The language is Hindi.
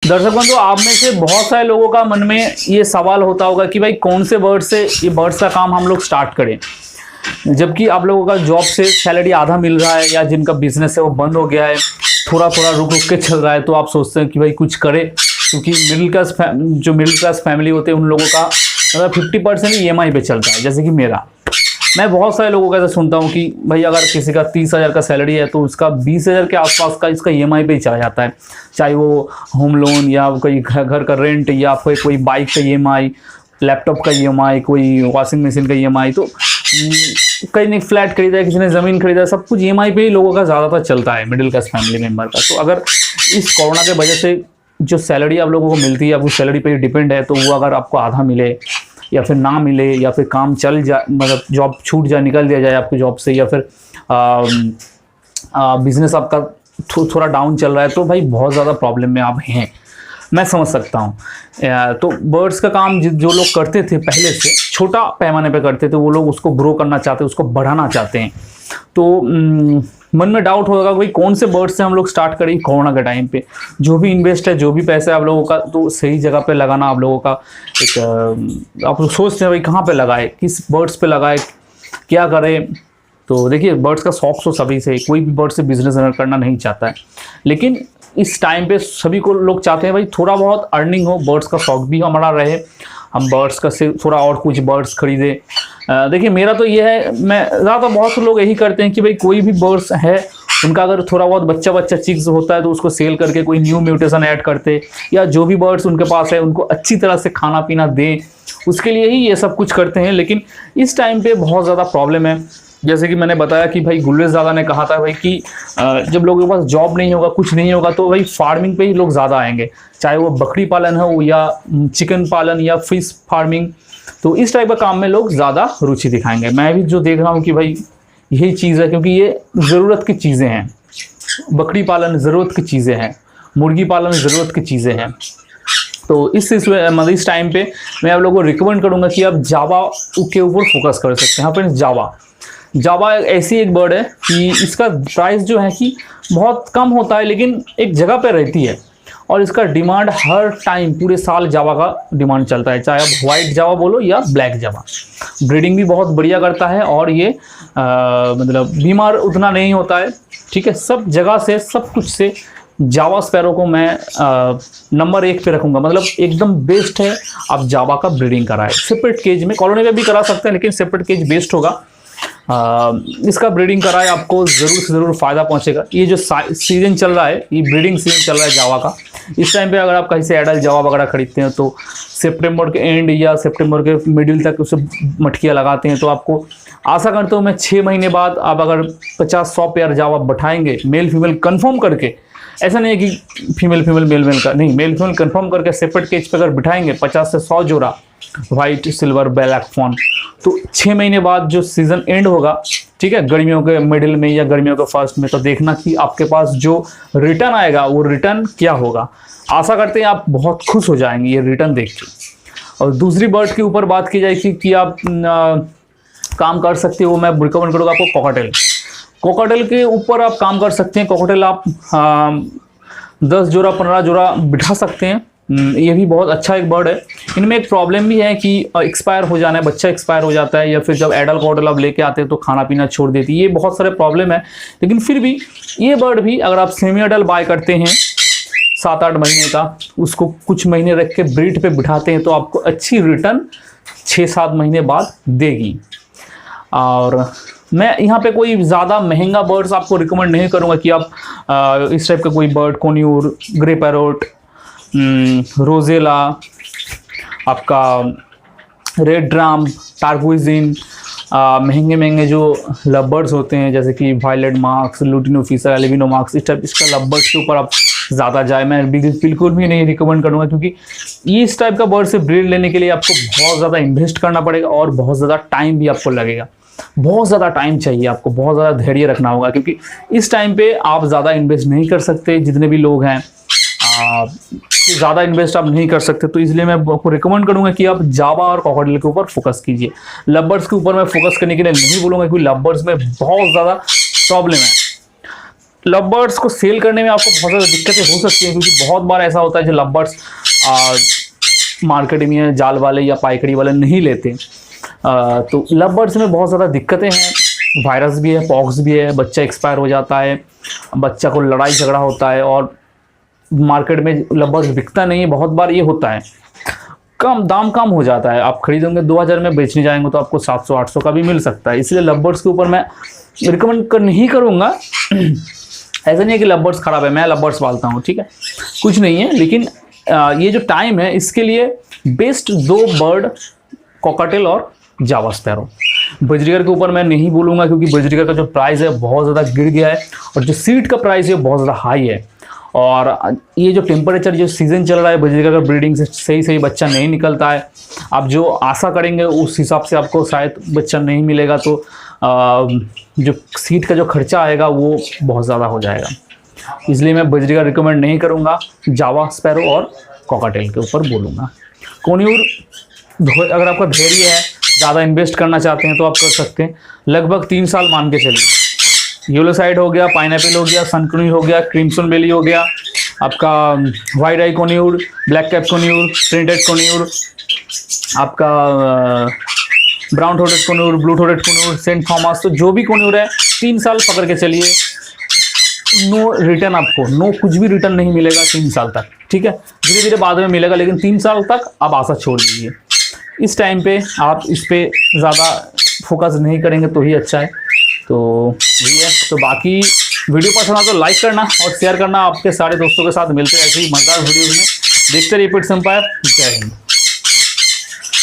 दर्शक बंधु, आप में से बहुत सारे लोगों का मन में ये सवाल होता होगा कि भाई कौन से बर्ड से ये बर्ड्स का काम हम लोग स्टार्ट करें, जबकि आप लोगों का जॉब से सैलरी आधा मिल रहा है या जिनका बिजनेस है वो बंद हो गया है, थोड़ा थोड़ा रुक रुक के चल रहा है, तो आप सोचते हैं कि भाई कुछ करे, क्योंकि मिडिल क्लास फैमिली होते हैं उन लोगों का मतलब 50% EMI पे चलता है। जैसे कि मैं बहुत सारे लोगों का ऐसा सुनता हूँ कि भाई अगर किसी का 30,000 का सैलरी है तो उसका 20,000 के आसपास का इसका EMI पे ही चला जाता है, चाहे वो होम लोन या कोई घर का रेंट या फिर कोई बाइक का EMI, लैपटॉप का EMI, कोई वॉशिंग मशीन का EMI, तो कहीं ने फ्लैट खरीदा है, किसी ने ज़मीन खरीदा है, सब कुछ EMI पे ही लोगों का ज़्यादातर चलता है मिडिल क्लास फैमिली मेम्बर का। तो अगर इस कोरोना के वजह से जो सैलरी आप लोगों को मिलती है, आप उस सैलरी पे डिपेंड है, तो वो अगर आपको आधा मिले या फिर ना मिले या फिर काम चल जाए, मतलब जॉब छूट जाए, निकल दिया जाए आपकी जॉब से, या फिर बिजनेस आपका थोड़ा डाउन चल रहा है, तो भाई बहुत ज़्यादा प्रॉब्लम में आप हैं, मैं समझ सकता हूँ। तो बर्ड्स का काम जो लोग करते थे पहले से, छोटा पैमाने पे करते थे, वो लोग उसको ग्रो करना चाहते हैं, उसको बढ़ाना चाहते हैं। तो मन में डाउट होगा भाई कौन से बर्ड से हम लोग स्टार्ट करें कोरोना के टाइम पे। जो भी इन्वेस्ट है, जो भी पैसा है आप लोगों का, तो सही जगह पे लगाना आप लोगों का एक आप लोग सोचते हैं भाई कहाँ पे लगाए, किस बर्ड्स पे लगाए, क्या करें। तो देखिए, बर्ड्स का शौक तो सभी से, कोई भी बर्ड से बिजनेस करना नहीं चाहता है, लेकिन इस टाइम पे सभी को लोग चाहते हैं भाई थोड़ा बहुत अर्निंग हो, बर्ड्स का शौक भी हमारा रहे, हम बर्ड्स का से थोड़ा और कुछ बर्ड्स खरीदे। देखिए, मेरा तो ये है, मैं ज़्यादा बहुत से लोग यही करते हैं कि भाई कोई भी बर्ड्स है उनका अगर थोड़ा बहुत बच्चा चिक्स होता है तो उसको सेल करके कोई न्यू म्यूटेशन ऐड करते, या जो भी बर्ड्स उनके पास है उनको अच्छी तरह से खाना पीना दें, उसके लिए ही ये सब कुछ करते हैं। लेकिन इस टाइम पे बहुत ज़्यादा प्रॉब्लम है। जैसे कि मैंने बताया कि भाई गुलरेज ज़्यादा ने कहा था भाई कि जब लोगों के पास जॉब नहीं होगा, कुछ नहीं होगा, तो भाई फार्मिंग पे ही लोग ज़्यादा आएंगे, चाहे वो बकरी पालन हो या चिकन पालन या फिश फार्मिंग। तो इस टाइप का काम में लोग ज़्यादा रुचि दिखाएंगे। मैं भी जो देख रहा हूँ कि भाई यही चीज़ है, क्योंकि ये ज़रूरत की चीज़ें हैं। बकरी पालन ज़रूरत की चीज़ें हैं, मुर्गी पालन ज़रूरत की चीज़ें हैं। तो इस टाइम पे मैं आप लोगों को रिकमेंड करूँगा कि आप जावा के ऊपर फोकस कर सकते हैं। हाँ फ्रेंड्स, जावा ऐसी एक बर्ड है कि इसका प्राइस जो है कि बहुत कम होता है, लेकिन एक जगह पे रहती है, और इसका डिमांड हर टाइम पूरे साल जावा का डिमांड चलता है, चाहे आप व्हाइट जावा बोलो या ब्लैक जावा। ब्रीडिंग भी बहुत बढ़िया करता है, और ये मतलब बीमार उतना नहीं होता है। ठीक है, सब जगह से, सब कुछ से जावा स्पैरो को मैं नंबर 1 पे रखूँगा, मतलब एकदम बेस्ट है। आप जावा का ब्रीडिंग कराएं सेपरेट केज में, कॉलोनी में भी करा सकते हैं, लेकिन सेपरेट केज बेस्ट होगा। इसका ब्रीडिंग कराए, आपको ज़रूर से ज़रूर फ़ायदा पहुंचेगा। ये जो सीज़न चल रहा है, ये ब्रीडिंग सीजन चल रहा है जावा का, इस टाइम पे अगर आप कहीं से एडल्ट जावा वगैरह खरीदते हैं तो सितंबर के एंड या सितंबर के मिडिल तक उसे मटकियाँ लगाते हैं, तो आपको आशा करता हूँ मैं 6 महीने बाद आप अगर 50-100 पेयर जावा बैठाएंगे, मेल फीमेल कन्फर्म करके, ऐसा नहीं है कि फीमेल मेल का नहीं, मेल फीमेल कंफर्म करके सेपरेट केज पे अगर बिठाएंगे 50 से 100 जोड़ा वाइट, सिल्वर, ब्लैक फॉन, तो 6 महीने बाद जो सीजन एंड होगा, ठीक है, गर्मियों के मिडिल में या गर्मियों के फर्स्ट में, तो देखना कि आपके पास जो रिटर्न आएगा वो रिटर्न क्या होगा। आशा करते हैं आप बहुत खुश हो जाएंगे ये रिटर्न देख के। और दूसरी बर्ड के ऊपर बात की जाए कि आप काम कर सकते हो, मैं रिकमेंड करूँगा आपको कोकाटेल के ऊपर आप काम कर सकते हैं। कोकाटेल आप 10 जोड़ा 15 जोड़ा बिठा सकते हैं। ये भी बहुत अच्छा एक बर्ड है। इनमें एक प्रॉब्लम भी है कि एक्सपायर हो जाना है, बच्चा एक्सपायर हो जाता है, या फिर जब एडल्ट कोकाटेल आप लेके आते हैं तो खाना पीना छोड़ देती है, ये बहुत सारे प्रॉब्लम है। लेकिन फिर भी ये बर्ड भी अगर आप सेमी एडल्ट बाय करते हैं 7-8 महीने का, उसको कुछ महीने रख के ब्रीड पे बिठाते हैं, तो आपको अच्छी रिटर्न 6-7 महीने बाद देगी। और मैं यहाँ पे कोई ज़्यादा महंगा बर्ड्स आपको रिकमेंड नहीं करूँगा कि आप इस टाइप का कोई बर्ड, कोन्यूर, ग्रे पैरोट, रोजेला, आपका रेड ड्राम, टार्क्विजिन, महंगे जो लव होते हैं जैसे कि वायलेट मार्क्स, लुटिनोफिसा, एल्बिनो मार्क्स, इस टाइप इसका लव के ऊपर आप ज़्यादा जाए, मैं बिल्कुल भी नहीं रिकमेंड करूँगा, क्योंकि इस टाइप का बर्ड से ब्रीड लेने के लिए आपको बहुत ज़्यादा इन्वेस्ट करना पड़ेगा और बहुत ज़्यादा टाइम भी आपको लगेगा। बहुत ज़्यादा टाइम चाहिए आपको, बहुत ज़्यादा धैर्य रखना होगा, क्योंकि इस टाइम पे आप ज़्यादा इन्वेस्ट नहीं कर सकते। जितने भी लोग हैं ज़्यादा इन्वेस्ट आप नहीं कर सकते, तो इसलिए मैं आपको रिकमेंड करूंगा कि आप जावा और कोकाटेल के ऊपर फोकस कीजिए। लवर्स के ऊपर मैं फोकस करने के लिए नहीं बोलूँगा, क्योंकि लवर्स में बहुत ज़्यादा प्रॉब्लम है। लव बर्ड्स को सेल करने में आपको बहुत ज़्यादा दिक्कतें हो सकती हैं, क्योंकि बहुत बार ऐसा होता है जो लव बर्ड्स मार्केट में जाल वाले या पाइकड़ी वाले नहीं लेते। तो लव बर्ड्स में बहुत ज़्यादा दिक्कतें हैं, वायरस भी है, पॉक्स भी है, बच्चा एक्सपायर हो जाता है, बच्चा को लड़ाई झगड़ा होता है, और मार्केट में लव बर्ड्स बिकता नहीं है। बहुत बार ये होता है, कम दाम कम हो जाता है, आप खरीदोगे 2000 में, बेचने जाएंगे तो आपको 700-800 का भी मिल सकता है। इसलिए लव बर्ड्स के ऊपर मैं रिकमेंड नहीं करूँगा। ऐसा नहीं है कि लव बर्ड्स खराब है, मैं लव बर्ड्स पालता हूँ, ठीक है, कुछ नहीं है, लेकिन ये जो टाइम है इसके लिए बेस्ट 2 बर्ड कॉकटेल और जावा स्पैरो। बजरीगर के ऊपर मैं नहीं बोलूँगा, क्योंकि बजरीगर का जो प्राइस है बहुत ज़्यादा गिर गया है, और जो सीड का प्राइस है बहुत ज़्यादा हाई है, और ये जो टेम्परेचर जो सीज़न चल रहा है, बजरीगर का ब्रीडिंग से सही बच्चा नहीं निकलता है। आप जो आशा करेंगे उस हिसाब से आपको शायद बच्चा नहीं मिलेगा, तो जो सीड का जो खर्चा आएगा वो बहुत ज़्यादा हो जाएगा। इसलिए मैं बजरीगर रिकमेंड नहीं करूँगा, जावा स्पैरो और कॉकटेल के ऊपर बोलूँगा। कोन्यूर अगर आपका धैर्य है, ज़्यादा इन्वेस्ट करना चाहते हैं तो आप कर सकते हैं, लगभग 3 साल मान के चलिए। येलो साइड हो गया, पाइनएप्पल हो गया, सनकुनी हो गया, क्रिम्सन बेली हो गया, आपका white eye conure, black cap conure, printed conure, आपका brown throated conure, blue throated conure, saint Thomas, तो जो भी कोन्यूर है 3 साल पकड़ के चलिए। नो रिटर्न, आपको नो कुछ भी रिटर्न नहीं मिलेगा 3 साल तक, ठीक है, धीरे धीरे बाद में मिलेगा, लेकिन 3 साल तक आप आशा छोड़ दीजिए। इस टाइम पे आप इस पे ज़्यादा फोकस नहीं करेंगे तो ही अच्छा है। तो यही है। तो बाकी वीडियो पसंद आ तो लाइक करना और शेयर करना आपके सारे दोस्तों के साथ। मिलते हैं ऐसे ही मज़ेदार वीडियोज़ में। देखते रहिए पेट्स एम्पायर। जय हिंद।